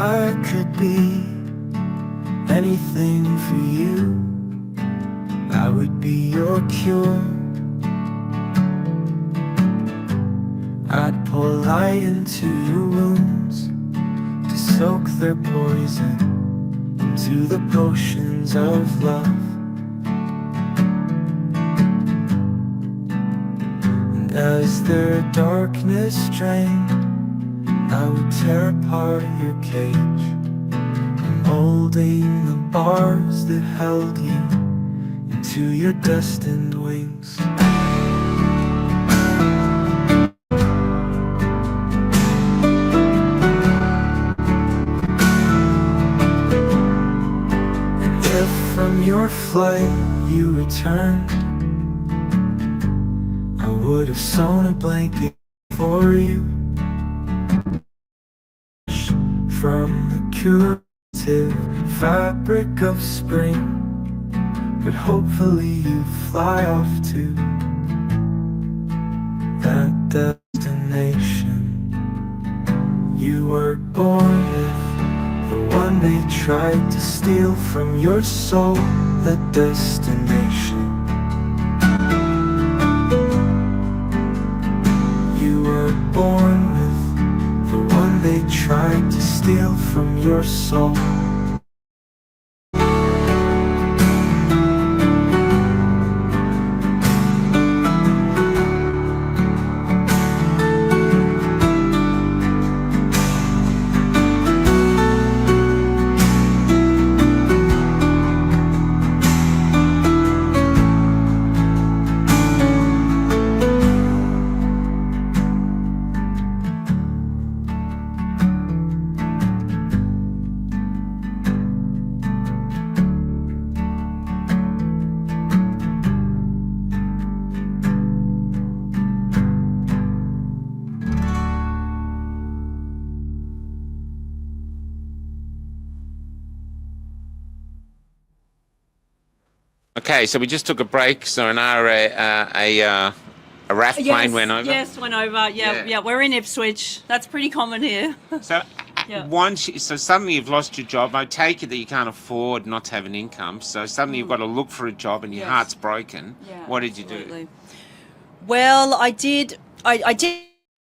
I could be anything for you, I would be your cure. I'd pour light into your wounds to soak their poison into the potions of love. And as their darkness drained, I would tear apart your cage, molding the bars that held you into your destined wings. And if from your flight you returned, I would have sewn a blanket for you from the curative fabric of spring. But hopefully you fly off to that destination you were born with, the one they tried to steal from your soul. That destination you were born with, the one they tried to steal from your soul. Okay, so we just took a break. So an hour, a RAF plane went over. Yes, went over. Yeah, we're in Ipswich. That's pretty common here. So so suddenly you've lost your job. I take it that you can't afford not to have an income. So suddenly you've got to look for a job, and your heart's broken. Yeah, what did you absolutely do? Well, I did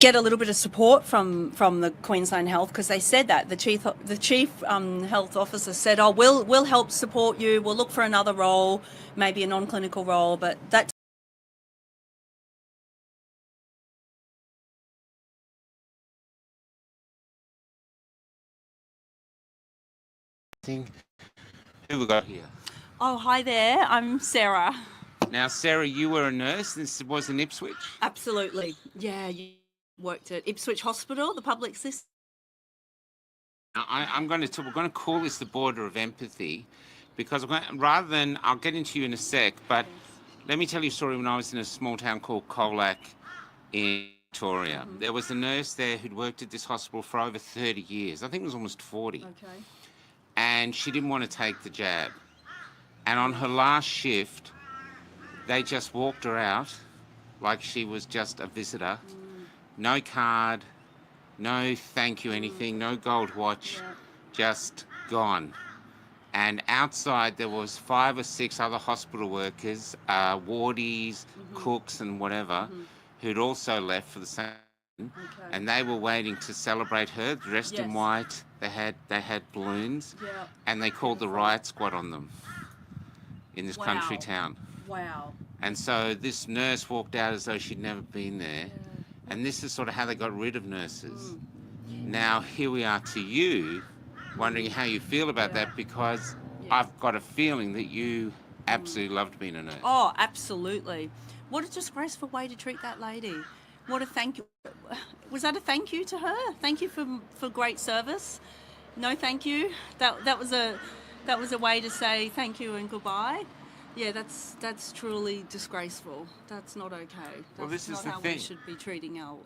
get a little bit of support from the Queensland Health, because they said that the chief health officer said, "Oh, we'll help support you. We'll look for another role, maybe a non-clinical role." But that Who we got here? Oh, hi there. I'm Sera. Now, Sarah, you were a nurse. This was in Ipswich. Absolutely. Yeah, you worked at Ipswich Hospital, the public system. I'm going to we're going to call this the border of empathy, because rather than, I'll get into you in a sec, but let me tell you a story. When I was in a small town called Colac in Victoria, there was a nurse there who'd worked at this hospital for over 30 years. I think it was almost 40. Okay. And she didn't want to take the jab. And on her last shift, they just walked her out like she was just a visitor. No card, no thank you anything, no gold watch, just gone. And outside there was 5 or 6 other hospital workers, wardies, cooks and whatever, who'd also left for the same. And they were waiting to celebrate her, dressed in white. They had balloons, and they called the riot squad on them in this country town. Wow. And so this nurse walked out as though she'd never been there. And this is sort of how they got rid of nurses. Now, here we are to you, wondering how you feel about that, because I've got a feeling that you absolutely loved being a nurse. Oh, absolutely. What a disgraceful way to treat that lady. What a thank you. Was that a thank you to her? Thank you for great service? No thank you? That was a way to say thank you and goodbye? Yeah, that's truly disgraceful. That's not okay. Well, this is not the how thing. we should be treating our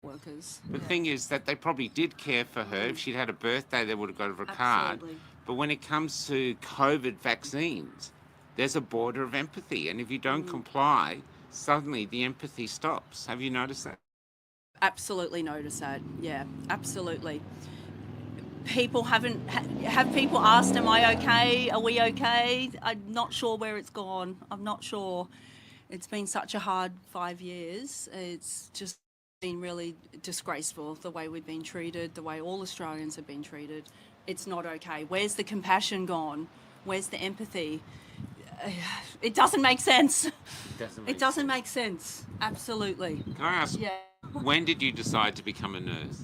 workers. The thing is that they probably did care for her. If she'd had a birthday, they would have got her a card. Absolutely. But when it comes to COVID vaccines, there's a border of empathy. And if you don't comply, suddenly the empathy stops. Have you noticed that? Absolutely notice that. Yeah, absolutely. people have people asked, am I okay? Are we okay? I'm not sure where it's gone. I'm not sure. It's been such a hard 5 years. It's just been really disgraceful, the way we've been treated, the way all Australians have been treated. It's not okay. Where's the compassion gone? Where's the empathy? It doesn't make sense. It doesn't make sense. Absolutely. Can I ask, Yeah. when did you decide to become a nurse?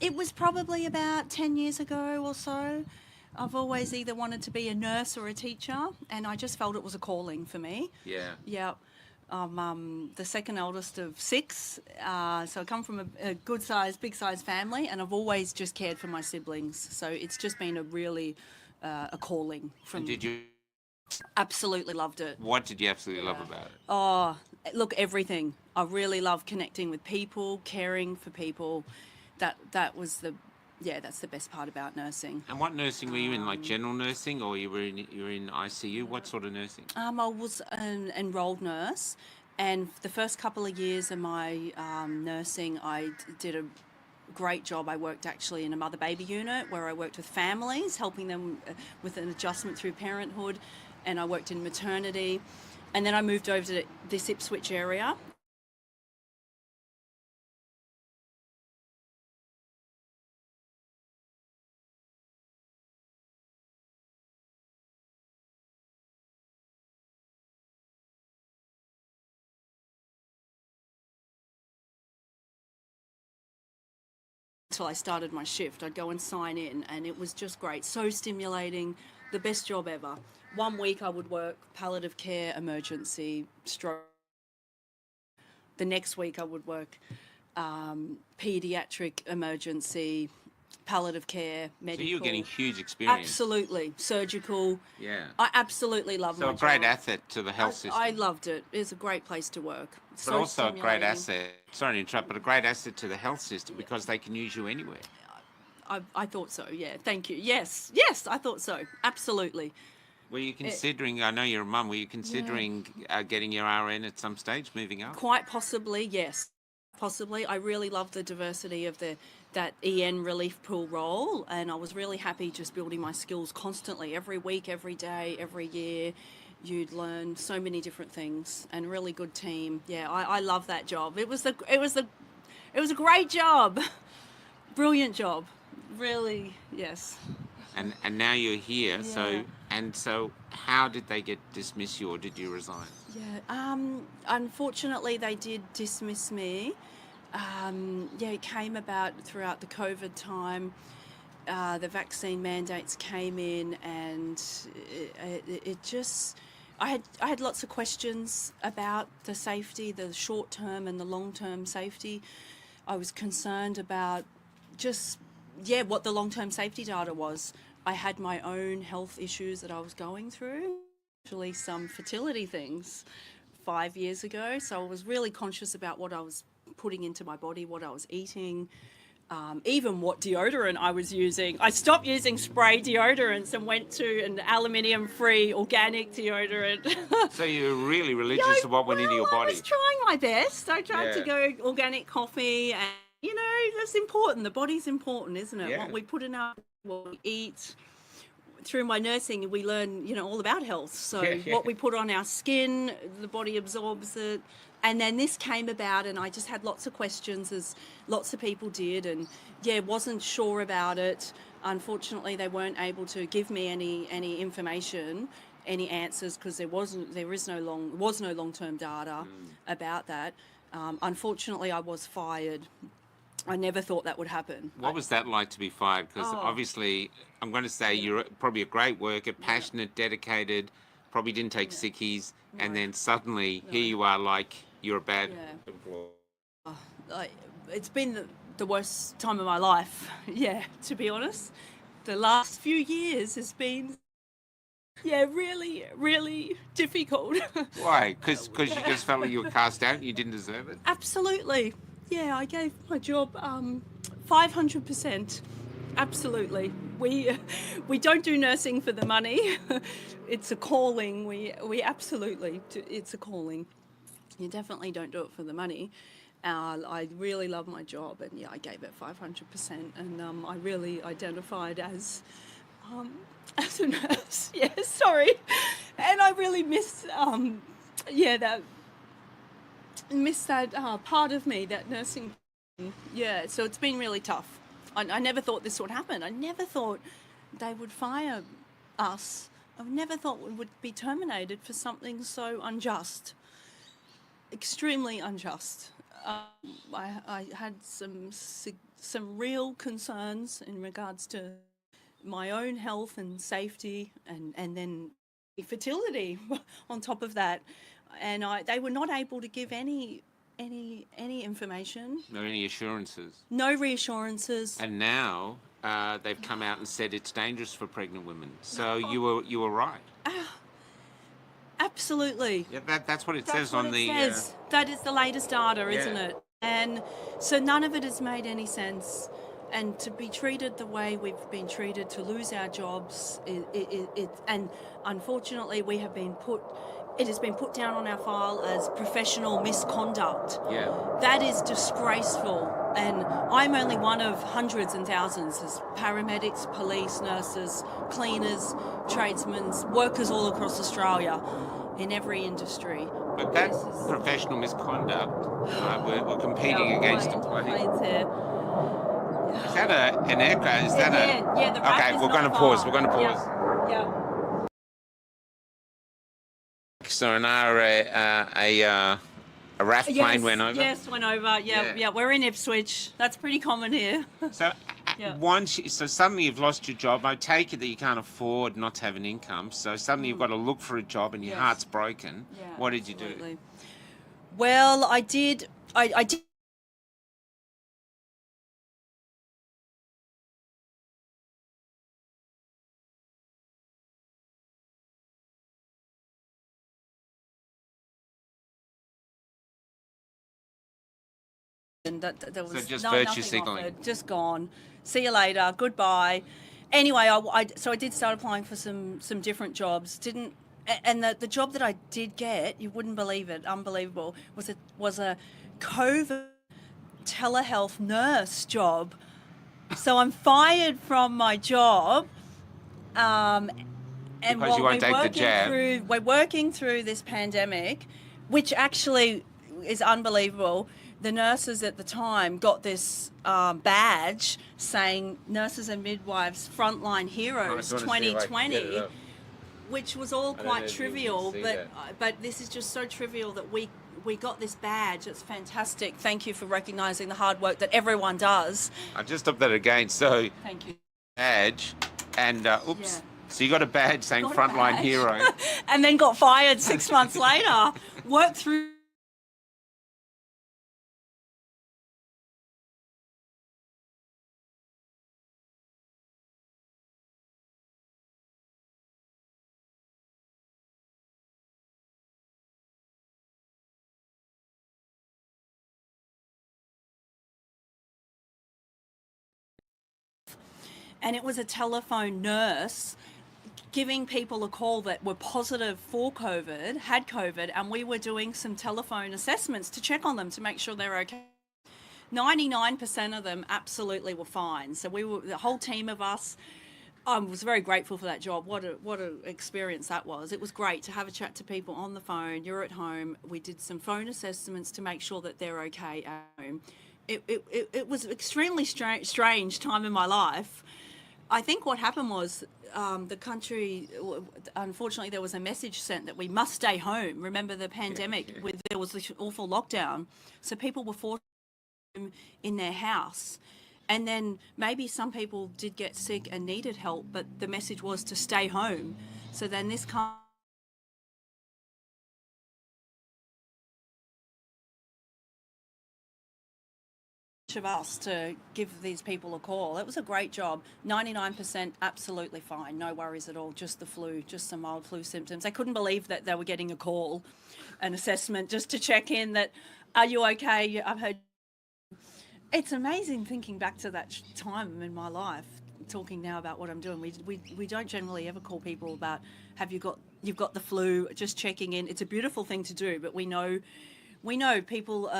It was probably about 10 years ago or so. I've always either wanted to be a nurse or a teacher, and I just felt it was a calling for me. Yeah. Yeah. The second eldest of six, so I come from a good size, big size family, and I've always just cared for my siblings. So it's just been a really a calling from. And did you? Absolutely loved it. What did you absolutely love about it? Oh, look, everything. I really love connecting with people, caring for people. That's the best part about nursing. And what nursing were you in? Like general nursing, or you were in ICU? What sort of nursing? I was an enrolled nurse, and the first couple of years of my nursing, I did a great job. I worked actually in a mother-baby unit where I worked with families, helping them with an adjustment through parenthood, and I worked in maternity. And then I moved over to this Ipswich area. Until I started my shift, I'd go and sign in, and it was just great. So stimulating, the best job ever. 1 week I would work palliative care, emergency, stroke. The next week I would work pediatric emergency, palliative care, medical. So you were getting huge experience. Absolutely. Surgical. Yeah. I absolutely love my So a job. great asset to the health system. I loved it. It was a great place to work. But also a great asset. Sorry to interrupt, but a great asset to the health system because they can use you anywhere. I thought so, yeah. Thank you. Yes, I thought so. Absolutely. Were you considering, I know you're a mum, were you considering getting your RN at some stage, moving up? Quite possibly, yes. Possibly. I really love the diversity of that EN relief pool role, and I was really happy just building my skills constantly, every week, every day, every year. You'd learn so many different things, and really good team. Yeah, I love that job. It was a great job. Brilliant job. Really, yes. And now you're here, Yeah. so how did they dismiss you, or did you resign? Yeah. Unfortunately, they did dismiss me. It came about throughout the COVID time. The vaccine mandates came in, and it just. I had lots of questions about the safety, the short term and the long term safety. I was concerned about what the long term safety data was. I had my own health issues that I was going through, actually some fertility things 5 years ago. So I was really conscious about what I was putting into my body, what I was eating, even what deodorant I was using. I stopped using spray deodorants and went to an aluminium-free organic deodorant. So you're really religious of what went into your body. I was trying my best. I tried to Yeah. go organic coffee, and that's important. The body's important, isn't it? Yeah. What we put in what we eat. Through my nursing, we learn, all about health. So Yeah. what we put on our skin, the body absorbs it. And then this came about, and I just had lots of questions, as lots of people did, and wasn't sure about it. Unfortunately, they weren't able to give me any information, any answers, because there was no long-term data about that. Unfortunately, I was fired. I never thought that would happen. What was that like to be fired? Because obviously, I'm going to say you're probably a great worker, passionate, dedicated, probably didn't take sickies, and then suddenly here you are like you're a bad employee. It's been the worst time of my life, to be honest. The last few years has been, really, really difficult. Why? Because you just felt like you were cast out and you didn't deserve it? Absolutely. Yeah, I gave my job 500%. Absolutely. We don't do nursing for the money. It's a calling. We absolutely do. It's a calling. You definitely don't do it for the money. I really love my job, and yeah, I gave it 500%, and I really identified as a nurse. Yeah, sorry, and I really yeah, that miss that part of me, that nursing. Yeah, so it's been really tough. I never thought this would happen. I never thought they would fire us. I never thought we would be terminated for something so unjust, extremely unjust. I had some real concerns in regards to my own health and safety, and then fertility on top of that, and they were not able to give any information, No any assurances. no reassurances. And now they've come out and said it's dangerous for pregnant women. So you were right. Absolutely. Yeah, that's what it That's says what on it the. says. That is the latest data, isn't Yeah. it? And so none of it has made any sense. And to be treated the way we've been treated, to lose our jobs, and unfortunately it has been put down on our file as professional misconduct. Yeah. That is disgraceful. And I'm only one of hundreds and thousands. There's paramedics, police, nurses, cleaners, tradesmen, workers all across Australia in every industry. But that This is- professional misconduct, we're competing against a plane. planes here. Is that an aircraft? Is that Yeah, the RAF Okay, is we're not going to far. pause. We're going to pause. Yeah. Sonar, a RAF plane went over. Yes, went over. Yeah. We're in Ipswich. That's pretty common here. So Yeah. so suddenly you've lost your job. I take it that you can't afford not to have an income. So suddenly you've got to look for a job, and your Yes. heart's broken. Yeah, What did you do? absolutely. Well, I did. I did. And that there was just no, virtue nothing signalling. offered, just gone. See you later. Goodbye. Anyway, so I did start applying for some different jobs. Didn't and the job that I did get, you wouldn't believe it, unbelievable, was a COVID telehealth nurse job. So I'm fired from my job. And Because you won't take the jab. we're working through this pandemic, which actually is unbelievable. The nurses at the time got this badge saying "Nurses and Midwives Frontline Heroes 2020," which was all don't know quite if you can trivial. see But this is just so trivial that we got this badge. It's fantastic. Thank you for recognising the hard work that everyone does. I just upped that again. So Thank you. badge, and oops. Yeah. So you got a badge saying Got a frontline badge. hero. And then got fired 6 months later. Worked through. And it was a telephone nurse giving people a call that were positive for COVID, had COVID, and we were doing some telephone assessments to check on them to make sure they're okay. 99% of them absolutely were fine. So we were, the whole team of us, I was very grateful for that job. What a experience that was. It was great to have a chat to people on the phone. You're at home. We did some phone assessments to make sure that they're okay at home. It was extremely strange time in my life. I think what happened was the country, unfortunately, there was a message sent that we must stay home. Remember the pandemic, where there was this awful lockdown. So people were forced in their house. And then maybe some people did get sick and needed help, but the message was to stay home. So then this of us to give these people a call. It was a great job. 99% absolutely fine, no worries at all, just the flu, just some mild flu symptoms. I couldn't believe that they were getting a call, an assessment, just to check in that, are you okay? I've heard. It's amazing thinking back to that time in my life, talking now about what I'm doing. We don't generally ever call people about, you've got the flu, just checking in. It's a beautiful thing to do, but we know We know people,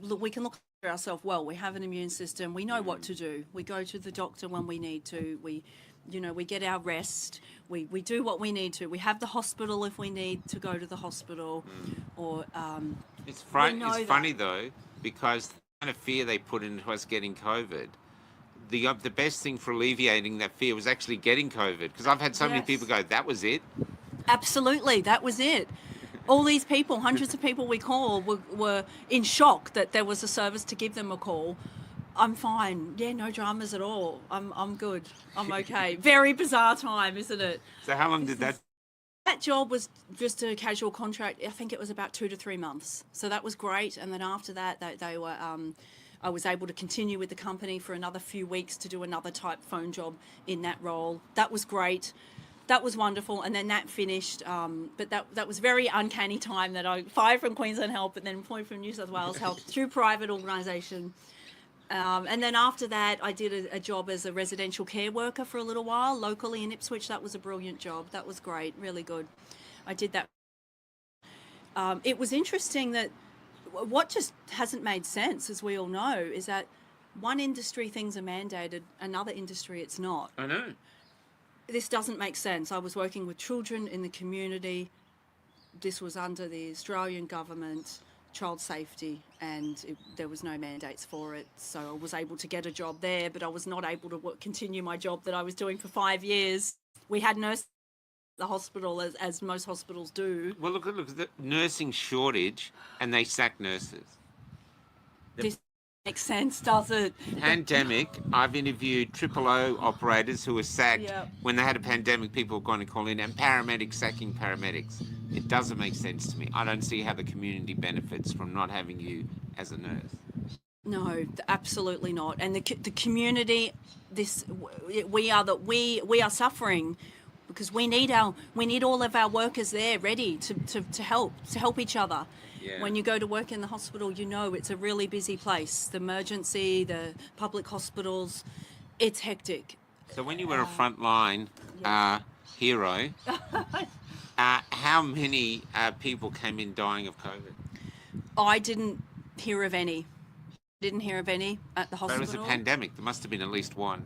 look, we can look after ourselves well. We have an immune system. We know what to do. We go to the doctor when we need to. We get our rest. We do what we need to. We have the hospital if we need to go to the hospital. Or It's we know it's that. funny though, because the kind of fear they put into us getting COVID, the best thing for alleviating that fear was actually getting COVID. Because I've had so many Yes. people go, "That was it." Absolutely, that was it. All these people, hundreds of people we call, were in shock that there was a service to give them a call. I'm fine. Yeah, no dramas at all. I'm good. I'm okay. Very bizarre time, isn't it? So how long did that? That job was just a casual contract. I think it was about 2 to 3 months. So that was great. And then after that, they were. I was able to continue with the company for another few weeks to do another type phone job in that role. That was great. That was wonderful, and then that finished. But that was very uncanny time that I fired from Queensland Health, but then employed from New South Wales Health through private organisation. And then after that, I did a job as a residential care worker for a little while locally in Ipswich. That was a brilliant job. That was great, really good. I did that. It was interesting that what just hasn't made sense, as we all know, is that one industry things are mandated, another industry it's not. I know. This doesn't make sense. I was working with children in the community. This was under the Australian government, child safety, and there was no mandates for it. So I was able to get a job there, but I was not able to continue my job that I was doing for 5 years. We had nurses at the hospital, as most hospitals do. Well, look, the nursing shortage, and they sack nurses. This makes sense, does it? Pandemic, I've interviewed triple O operators who were sacked Yeah. when they had a pandemic. People were going to call in, and paramedics sacking paramedics. It doesn't make sense to me. I don't see how the community benefits from not having you as a nurse. No, absolutely not. And the community, we are suffering because we need all of our workers there ready to help each other. Yeah. When you go to work in the hospital, you know it's a really busy place. The emergency, the public hospitals, it's hectic. So when you were a frontline hero, how many people came in dying of COVID? I didn't hear of any. Didn't hear of any at the But it hospital. was a pandemic. There must have been at least one.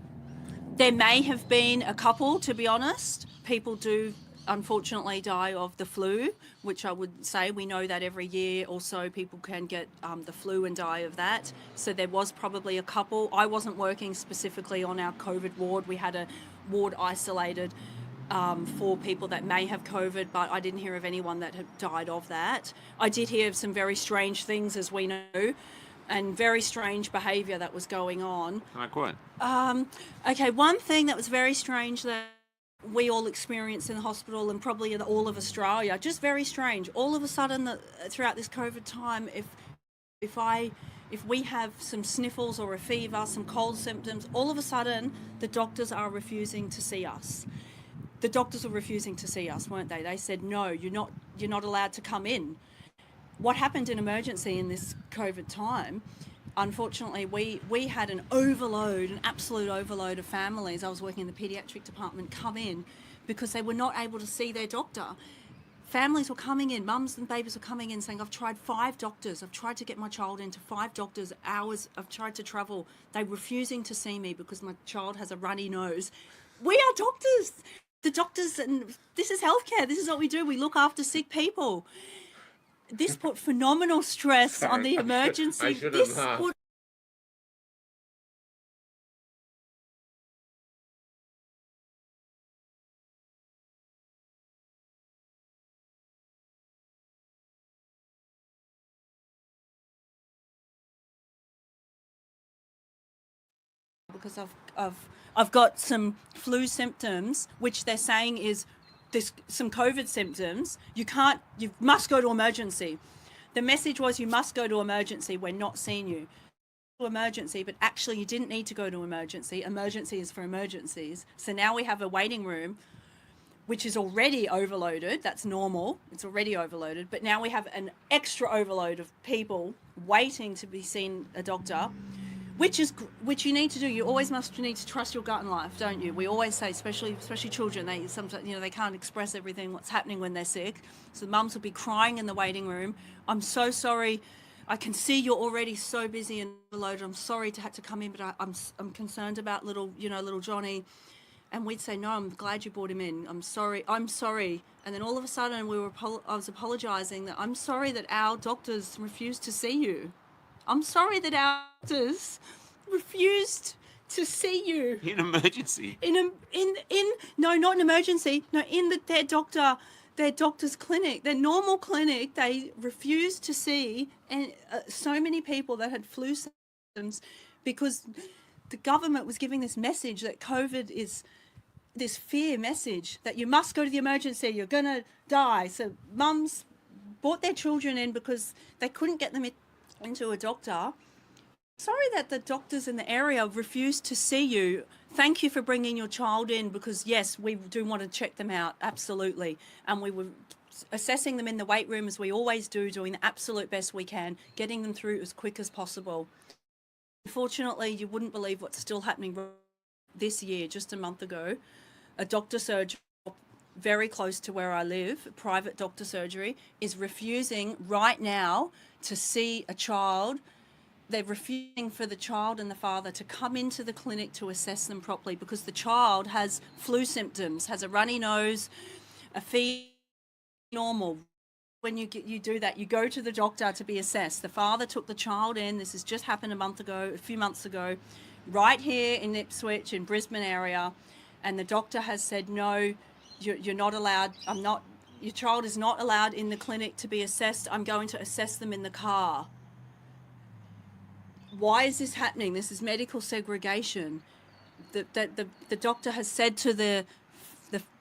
There may have been a couple, to be honest. People do unfortunately die of the flu, which I would say we know that every year or so people can get the flu and die of that. So there was probably a couple. I wasn't working specifically on our COVID ward. We had a ward isolated for people that may have COVID, but I didn't hear of anyone that had died of that. I did hear of some very strange things, as we know, and very strange behaviour that was going on. Like what? Okay, one thing that was very strange that we all experienced in the hospital, and probably in all of Australia, just very strange. All of a sudden, throughout this COVID time, if we have some sniffles or a fever, some cold symptoms, all of a sudden the doctors are refusing to see us. The doctors were refusing to see us, weren't they? They said, no, you're not allowed to come in. What happened in emergency in this COVID time, unfortunately, we had an absolute overload of families. I was working in the paediatric department, come in because they were not able to see their doctor. Families were coming in, mums and babies were coming in saying, I've tried 5 doctors. I've tried to get my child into 5 doctors, hours. I've tried to travel. They're refusing to see me because my child has a runny nose. We are doctors. The doctors, and this is healthcare. This is what we do. We look after sick people. This put phenomenal stress on the emergency. I should have laughed. Because I've got some flu symptoms, which they're saying is some COVID symptoms. You must go to emergency. The message was you must go to emergency. We're not seeing you. Emergency, but actually you didn't need to go to emergency. Emergency is for emergencies. So now we have a waiting room which is already overloaded. That's normal. It's already overloaded. But now we have an extra overload of people waiting to be seen a doctor, which you need to do. You always need to trust your gut in life, don't you? We always say, especially children, they sometimes they can't express everything what's happening when they're sick. So mums will be crying in the waiting room. I'm so sorry. I can see you're already so busy and overloaded. I'm sorry to have to come in, but I'm concerned about little Johnny. And we'd say, no, I'm glad you brought him in. I'm sorry. And then all of a sudden I was apologizing that I'm sorry that our doctors refused to see you. I'm sorry that our doctors refused to see you. In emergency. No, not an emergency. No, in their doctor's clinic, their normal clinic, they refused to see and so many people that had flu symptoms because the government was giving this message that COVID is this fear message that you must go to the emergency, you're going to die. So mums brought their children in because they couldn't get them into a doctor. Sorry that the doctors in the area refused to see you. Thank you for bringing your child in because, yes, we do want to check them out, absolutely. And we were assessing them in the wait room as we always do, doing the absolute best we can, getting them through as quick as possible. Unfortunately, you wouldn't believe what's still happening this year, just a month ago. A doctor surgery very close to where I live, private doctor surgery, is refusing right now to see a child. They're refusing for the child and the father to come into the clinic to assess them properly because the child has flu symptoms, has a runny nose, a fever, normal. When you do that, you go to the doctor to be assessed. The father took the child in. This has just happened a few months ago, right here in Ipswich, in Brisbane area. And the doctor has said, no, you're not allowed. Your child is not allowed in the clinic to be assessed. I'm going to assess them in the car. Why is this happening? This is medical segregation. The doctor has said to the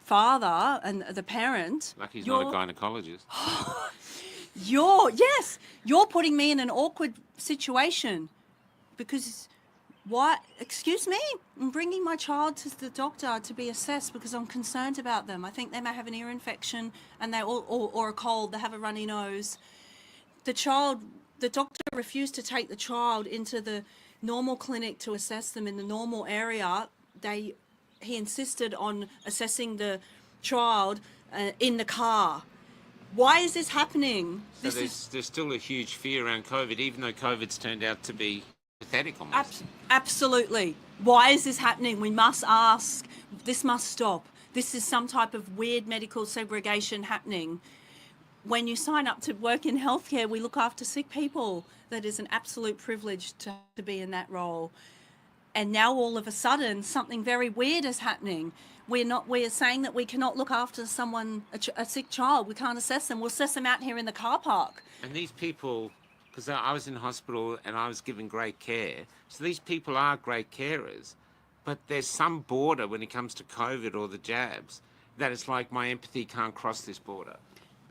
father and the parent, Like he's not a gynecologist. You're putting me in an awkward situation because why? Excuse me, I'm bringing my child to the doctor to be assessed because I'm concerned about them. I think they may have an ear infection and or a cold. They have a runny nose. The doctor refused to take the child into the normal clinic to assess them in the normal area. He insisted on assessing the child in the car. Why is this happening? So there's still a huge fear around COVID, even though COVID's turned out to be pathetic almost. Absolutely. Why is this happening? We must ask. This must stop. This is some type of weird medical segregation happening. When you sign up to work in healthcare, we look after sick people. That is an absolute privilege to be in that role. And now all of a sudden, something very weird is happening. We're saying that we cannot look after a sick child. We can't assess them. We'll assess them out here in the car park. And these people, because I was in hospital and I was given great care, so these people are great carers, but there's some border when it comes to COVID or the jabs that it's like my empathy can't cross this border.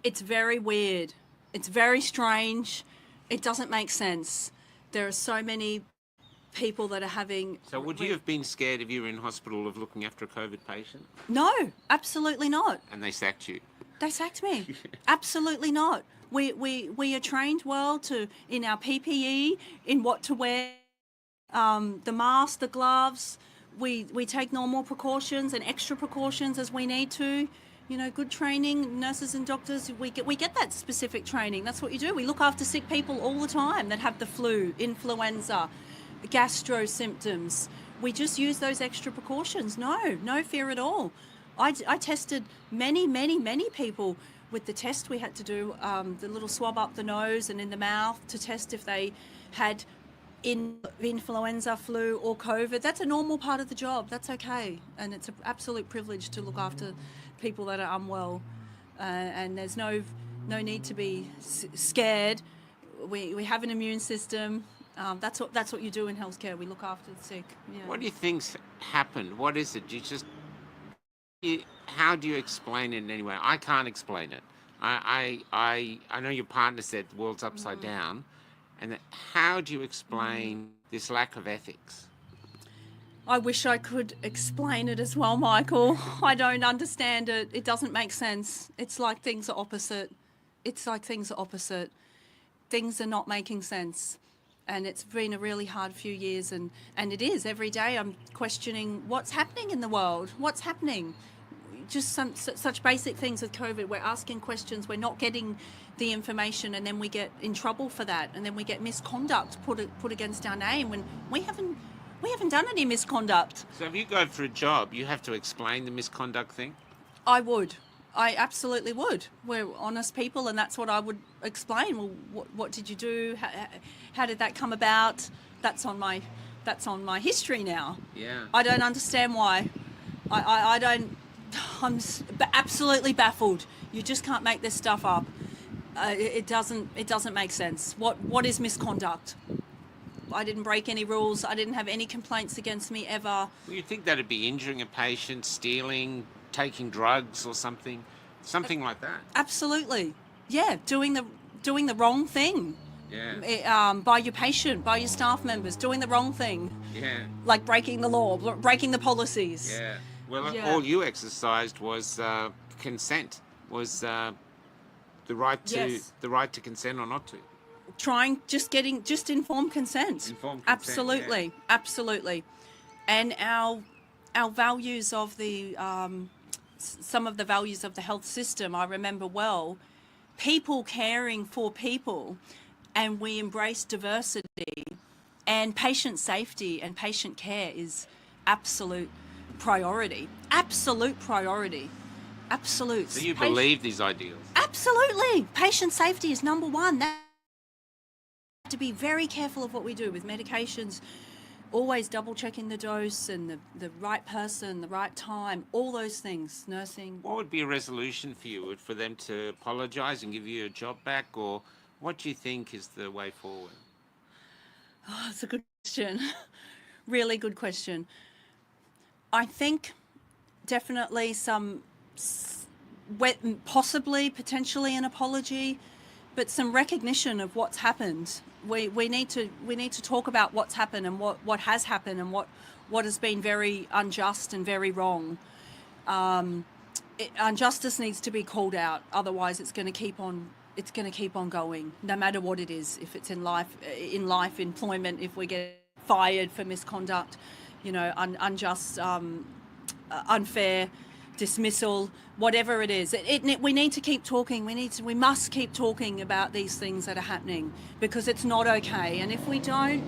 It's very weird. It's very strange. It doesn't make sense. There are so many people that are having... So would you have been scared if you were in hospital of looking after a COVID patient? No, absolutely not. And they sacked you? They sacked me. Absolutely not. We are trained well in our PPE, in what to wear, the mask, the gloves. We take normal precautions and extra precautions as we need to. You know, good training, nurses and doctors, we get that specific training. That's what you do. We look after sick people all the time that have the flu, influenza, gastro symptoms. We just use those extra precautions. No fear at all. I tested many people with the test we had to do, the little swab up the nose and in the mouth to test if they had influenza, flu or COVID. That's a normal part of the job. That's okay. And it's an absolute privilege to look after people that are unwell. And there's no need to be scared. We have an immune system. That's what you do in healthcare. We look after the sick. Yeah. What do you think's happened? What is it? How do you explain it in any way? I can't explain it. I know your partner said the world's upside down, and how do you explain this lack of ethics? I wish I could explain it as well, Michael. I don't understand it. It doesn't make sense. It's like things are opposite. Things are not making sense. And it's been a really hard few years, and it is. Every day I'm questioning what's happening in the world. What's happening? just such basic things with COVID. We're asking questions, we're not getting the information, and then we get in trouble for that, and then we get misconduct put against our name when we haven't done any misconduct. So if you go for a job, you have to explain the misconduct thing? I absolutely would. We're honest people, and that's what I would explain. Well, what did you do? How did that come about? That's on my history now. Yeah. I don't understand why. I don't. I'm absolutely baffled. You just can't make this stuff up. It doesn't make sense. What is misconduct? I didn't break any rules. I didn't have any complaints against me ever. Well, you'd think that'd be injuring a patient, stealing, taking drugs or something like that. Absolutely. Yeah, doing the wrong thing. Yeah. By your patient, by your staff members, doing the wrong thing. Yeah. Like breaking the law, breaking the policies. Yeah. Well, Yeah. all you exercised was consent, was the right to Yes. the right to consent or not to. Just informed consent. Informed consent, Absolutely, absolutely. And our values of the some of the values of the health system, I remember well, people caring for people, and we embrace diversity, and patient safety and patient care is absolute priority. Absolute priority. Absolute. So you believe these ideals? Absolutely. Patient safety is number one. That to be very careful of what we do with medications, always double checking the dose and the right person, the right time, all those things, nursing. What would be a resolution for you? For them to apologise and give you a job back, or what do you think is the way forward? Oh, that's a good question. Really good question. I think definitely possibly, potentially an apology, but some recognition of what's happened. We need to talk about what's happened and what has happened and what has been very unjust and very wrong. Injustice needs to be called out. Otherwise, it's going to keep on going, no matter what it is. If it's in life, employment, if we get fired for misconduct, unjust, unfair dismissal, whatever it is. We need to keep talking. We must keep talking about these things that are happening, because it's not okay. And if we don't,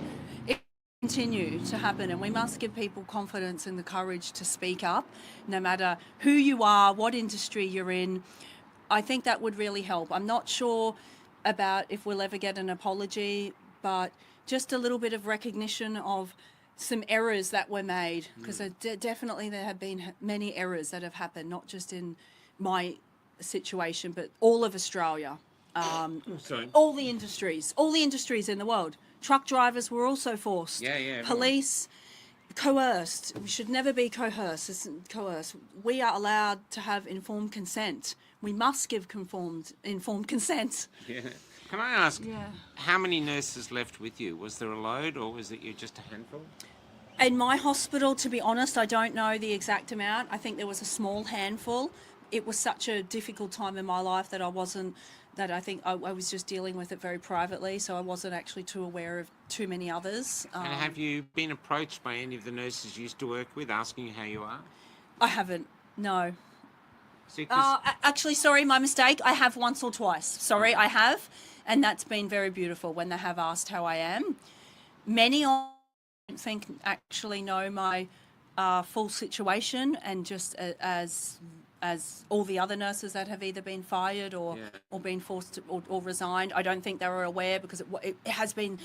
it will continue to happen. And we must give people confidence and the courage to speak up, no matter who you are, what industry you're in. I think that would really help. I'm not sure about if we'll ever get an apology, but just a little bit of recognition of some errors that were made, because definitely there have been many errors that have happened, not just in my situation, but all of Australia, all the industries in the world. Truck drivers were also forced. Yeah. Police, coerced. We should never be coerced. We are allowed to have informed consent. We must give informed consent. Yeah. Can I ask, Yeah. how many nurses left with you? Was there a load, or was it you just a handful? In my hospital, to be honest, I don't know the exact amount. I think there was a small handful. It was such a difficult time in my life that I think I was just dealing with it very privately, so I wasn't actually too aware of too many others. And have you been approached by any of the nurses you used to work with asking you how you are? I haven't, no. See, 'cause- Actually, sorry, my mistake. I have once or twice. Sorry, I have. And that's been very beautiful when they have asked how I am. Many I don't think actually know my full situation, and just as all the other nurses that have either been fired or been forced to, or resigned, I don't think they were aware, because it has been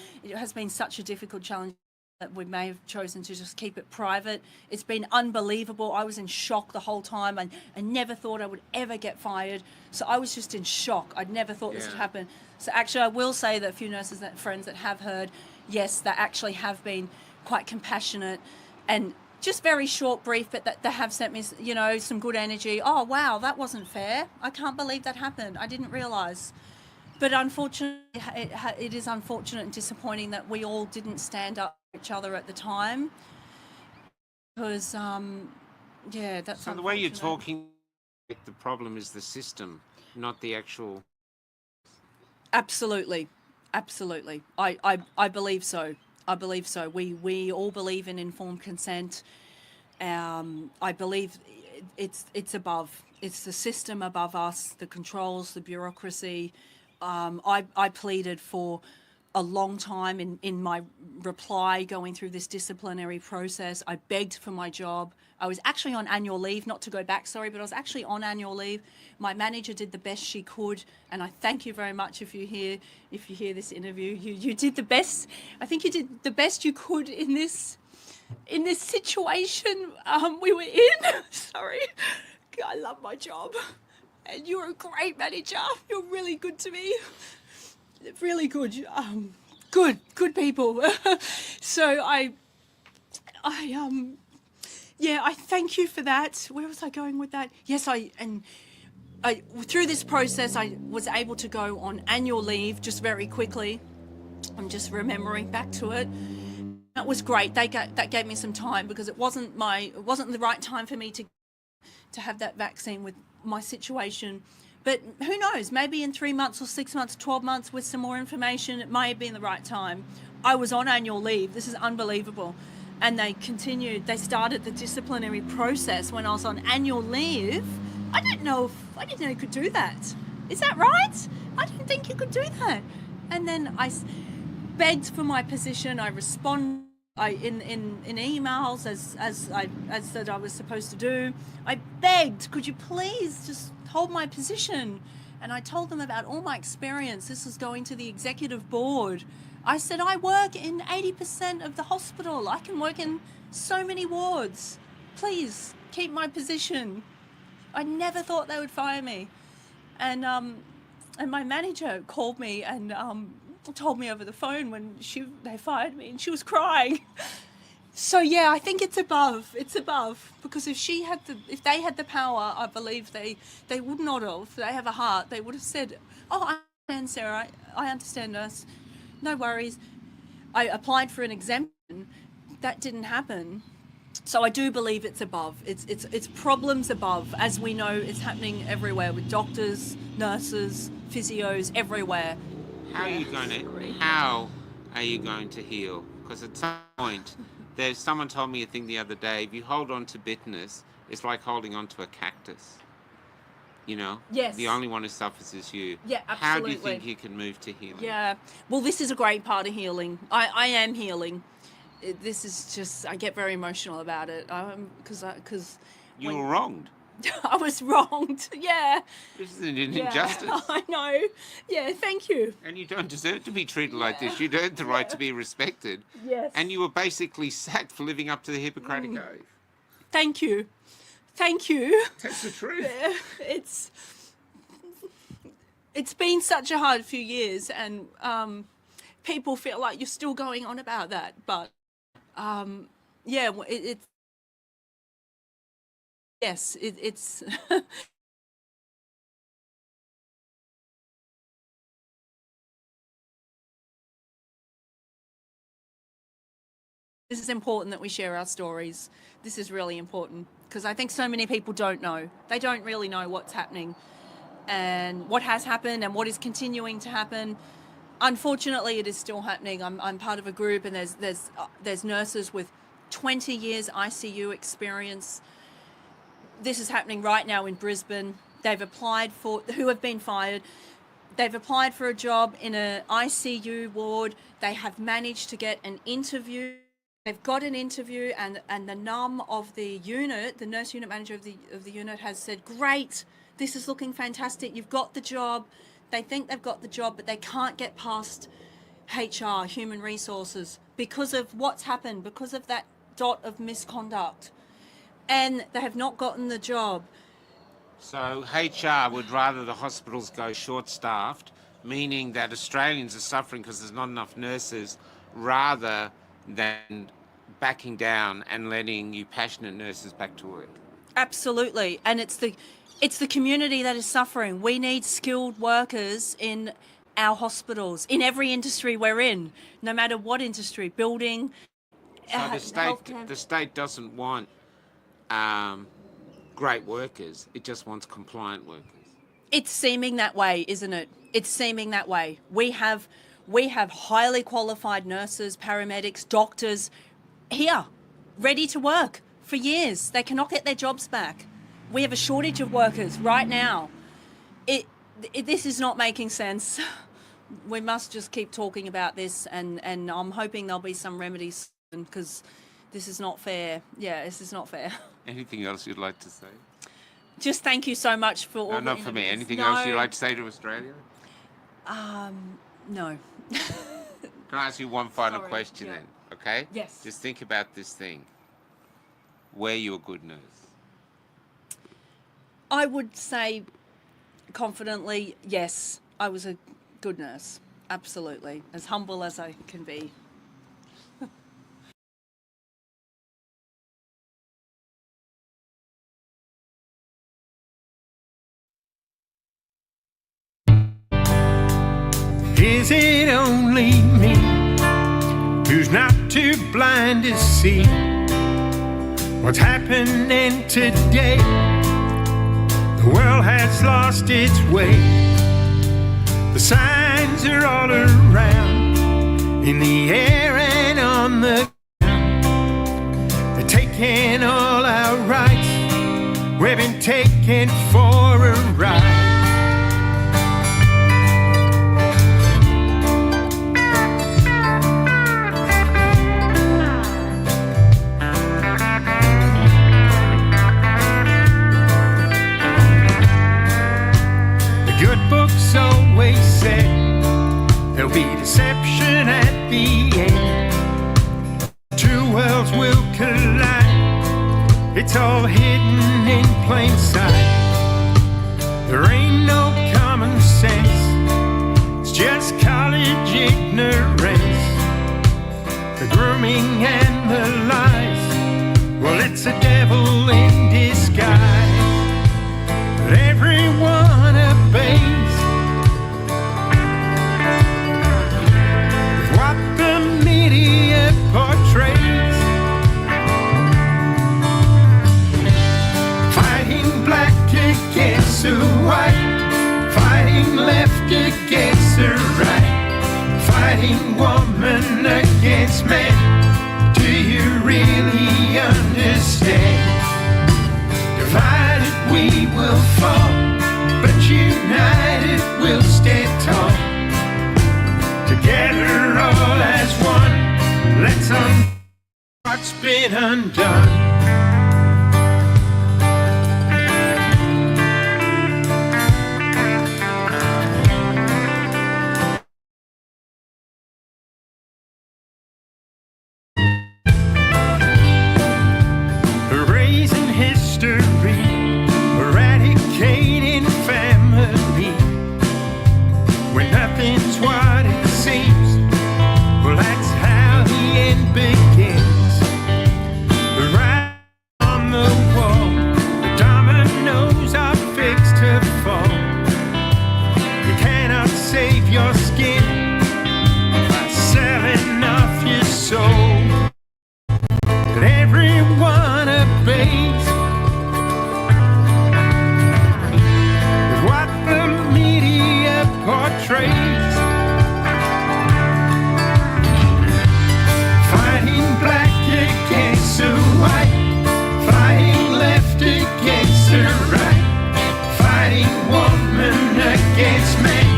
such a difficult challenge that we may have chosen to just keep it private. It's been unbelievable. I was in shock the whole time. I never thought I would ever get fired. So I was just in shock. I'd never thought this would happen. So actually, I will say that a few nurses, friends that have heard, yes, they actually have been quite compassionate and just very short, brief, but that they have sent me, some good energy. Oh, wow, that wasn't fair. I can't believe that happened. I didn't realise. But unfortunately, it is unfortunate and disappointing that we all didn't stand up for each other at the time. Because, that's so the way you're talking, the problem is the system, not the actual... Absolutely. I believe so. We all believe in informed consent. I believe it's above. It's the system above us, the controls, the bureaucracy. I pleaded for a long time in my reply going through this disciplinary process. I begged for my job. I was actually on annual leave, not to go back, sorry, but I was actually on annual leave. My manager did the best she could, and I thank you very much if you hear this interview. You did the best. I think you did the best you could in this situation we were in. Sorry. I love my job. And you're a great manager. You're really good to me. Really good. Good people. So I thank you for that. Where was I going with that? Yes, through this process, I was able to go on annual leave just very quickly. I'm just remembering back to it. That was great. That gave me some time because it wasn't the right time for me to have that vaccine with my situation. But who knows, maybe in 3 months or 6 months, 12 months with some more information, it may have been the right time. I was on annual leave. This is unbelievable. And they started the disciplinary process when I was on annual leave. I didn't know you could do that. Is that right? I didn't think you could do that. And then I begged for my position. I responded in emails as that I was supposed to do. I begged, could you please just hold my position? And I told them about all my experience. This was going to the executive board. I said, I work in 80% of the hospital. I can work in so many wards. Please keep my position. I never thought they would fire me. And my manager called me and told me over the phone when they fired me, and she was crying. So yeah, I think it's above, because if they had the power, I believe they would not have. If they have a heart, they would have said, oh, I understand, Sarah, I understand, nurse, no worries. I applied for an exemption. That didn't happen. So I do believe it's above. It's problems above. As we know, it's happening everywhere with doctors, nurses, physios, everywhere. How are you going to heal? Because at some point, someone told me a thing the other day, if you hold on to bitterness, it's like holding on to a cactus. You know? Yes. The only one who suffers is you. Yeah, absolutely. How do you think you can move to healing? Yeah. Well, this is a great part of healing. I am healing. This is just, I get very emotional about it. Because you were wronged. I was wronged. Yeah. This is an injustice. I know. Yeah, thank you. And you don't deserve to be treated like this. You earned the right to be respected. Yes. And you were basically sacked for living up to the Hippocratic Oath. Thank you. Thank you. That's the truth. It's been such a hard few years, and people feel like you're still going on about that. But it's yes, it's this is important that we share our stories. This is really important because I think so many people don't know. They don't really know what's happening and what has happened and what is continuing to happen. Unfortunately, it is still happening. I'm part of a group, and there's nurses with 20 years ICU experience. This is happening right now in Brisbane. Who have been fired. They've applied for a job in an ICU ward. They have managed to get an interview. They've got an interview, and the NUM of the unit, the nurse unit manager of the unit, has said, great, this is looking fantastic. You've got the job. They think they've got the job, but they can't get past HR, human resources, because of what's happened, because of that dot of misconduct. And they have not gotten the job. So HR would rather the hospitals go short-staffed, meaning that Australians are suffering because there's not enough nurses, rather than backing down and letting you passionate nurses back to work. Absolutely. And it's the community that is suffering. We need skilled workers in our hospitals, in every industry we're in, no matter what industry, building, so the state doesn't want great workers, it just wants compliant workers. It's seeming that way, isn't it? It's seeming that way. We have highly qualified nurses, paramedics, doctors here, ready to work for years. They cannot get their jobs back. We have a shortage of workers right now. This is not making sense. We must just keep talking about this, and I'm hoping there'll be some remedies because this is not fair. Yeah, this is not fair. Anything else you'd like to say? Just thank you so much for all No, the not for me. interviews. Anything No. else you'd like to say to Australia? No. Can I ask you one final Sorry, question yeah. then? Okay? Yes. Just think about this thing. Were you a good nurse? I would say confidently, yes, I was a good nurse. Absolutely. As humble as I can be. Is it only me who's not too blind to see what's happening today? The world has lost its way. The signs are all around, in the air and on the ground. They're taking all our rights. We've been taken for a ride. Always said there'll be deception at the end. Two worlds will collide. It's all hidden in plain sight. There ain't no common sense. It's just college ignorance. The grooming and the lies. Well, it's a devil in disguise. But everyone obeys portrays. Fighting black against the white, fighting left against the right, fighting woman against man. Do you really understand? Divided we will fall, but united we'll stand tall. Together all as one. Let's undo what's been undone. Erasing history, eradicating family. When nothing's what it seems, well, that's how the end begins. The writing on the wall, the dominoes are fixed to fall. You cannot save your skin by selling off your soul. But everyone obeys with what the media portrays. Fighting black against the white, fighting left against the right, fighting woman against man.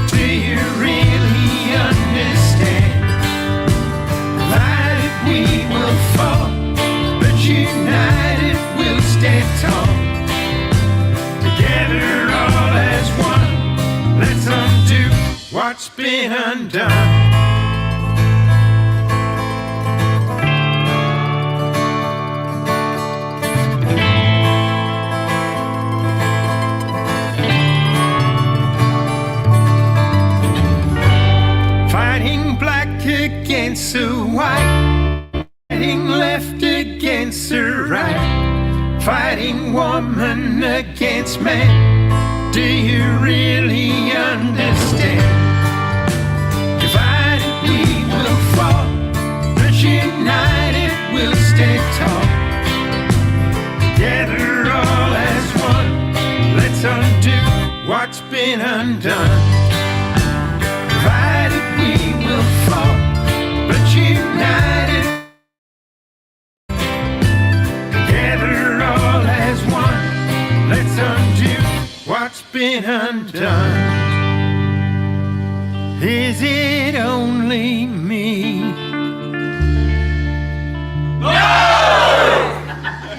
Do you really understand? Divided we will fall, but united we'll stand tall. Together all as one, let's undo what's been undone. Fighting black against the white, fighting left against the right, fighting woman against man. Do you really understand? Divided we will fall, but united we'll stand tall. Together all as one, let's undo what's been undone. Divided we will fall, but united together all as one. heart's been undone. Is it only me?